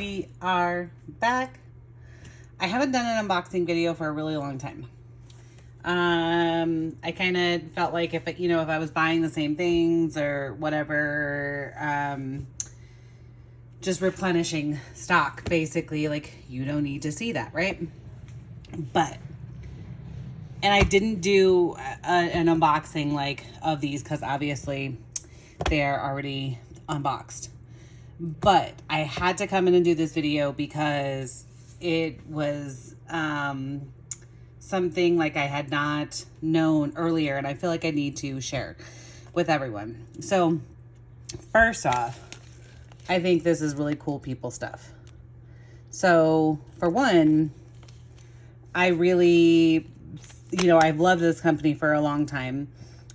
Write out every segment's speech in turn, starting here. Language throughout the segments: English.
we are back. I haven't done an unboxing video for a really long time. I kind of felt like if I was buying the same things or whatever, just replenishing stock, basically, like, you don't need to see that, right? And I didn't do an unboxing like of these because obviously they're already unboxed. But I had to come in and do this video because it was something like I had not known earlier, and I feel like I need to share with everyone. So first off, I think this is really cool people stuff. So for one, I really, I've loved this company for a long time.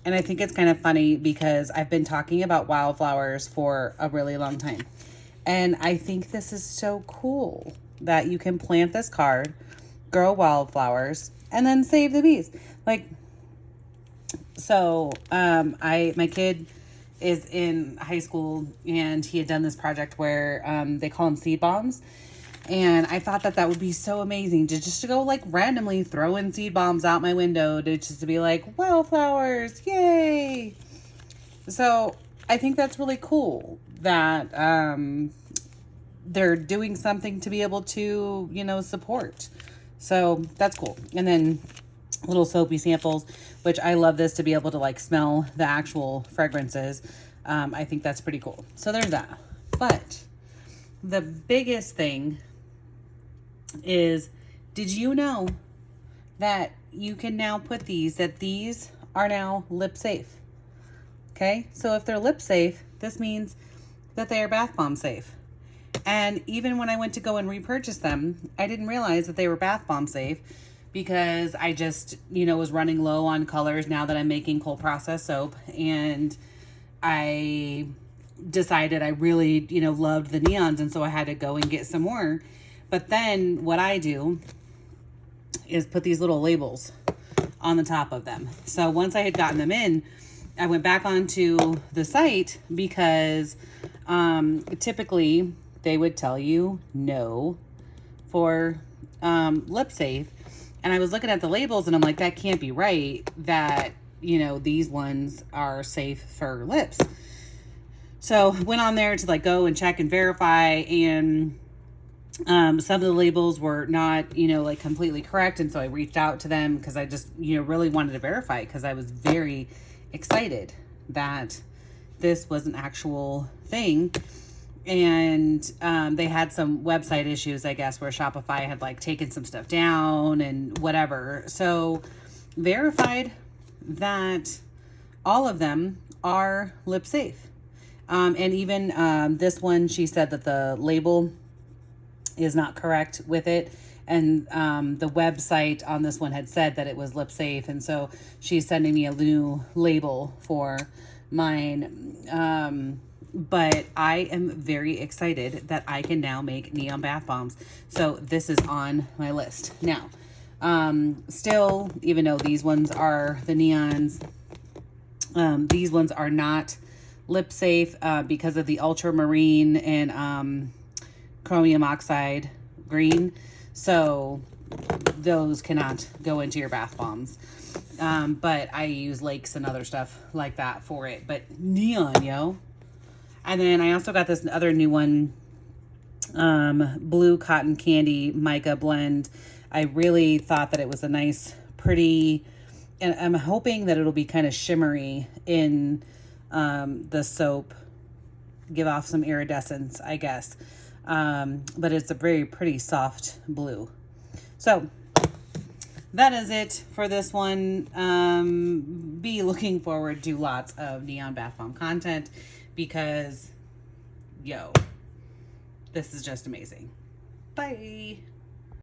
And I think it's kind of funny because I've been talking about wildflowers for a really long time. And I think this is so cool that you can plant this card, grow wildflowers, and then save the bees. Like, so my kid is in high school, and he had done this project where they call them seed bombs. And I thought that would be so amazing to go like randomly throw in seed bombs out my window to be like, wildflowers, yay. So I think that's really cool that they're doing something to be able to, support. So that's cool. And then little soapy samples, which I love this to be able to like smell the actual fragrances. I think that's pretty cool. So there's that. But the biggest thing is, did you know that you can now put these are now lip safe? Okay, so if they're lip safe, this means that they are bath bomb safe. And even when I went to go and repurchase them, I didn't realize that they were bath bomb safe because I just, was running low on colors now that I'm making cold process soap. And I decided I really, loved the neons. And so I had to go and get some more. But then what I do is put these little labels on the top of them. So once I had gotten them in, I went back onto the site because typically they would tell you no for lip safe. And I was looking at the labels and I'm like, that can't be right that, these ones are safe for lips. So went on there to like go and check and verify, and some of the labels were not, like completely correct. And so I reached out to them because I just, really wanted to verify, because I was very excited that this was an actual thing. And they had some website issues, I guess, where Shopify had like taken some stuff down and whatever. So verified that all of them are lip safe. And even this one, she said that the label is not correct with it, and the website on this one had said that it was lip safe, and so she's sending me a new label for mine. But I am very excited that I can now make neon bath bombs, so this is on my list now. Still, even though these ones are the neons, these ones are not lip safe because of the ultramarine and chromium oxide green, so those cannot go into your bath bombs. But I use lakes and other stuff like that for it. But neon, yo. And then I also got this other new one, blue cotton candy mica blend. I really thought that it was a nice, pretty, and I'm hoping that it'll be kind of shimmery in the soap, give off some iridescence, I guess. But it's a very pretty soft blue. So that is it for this one. Be looking forward to lots of neon bath bomb content because, this is just amazing. Bye.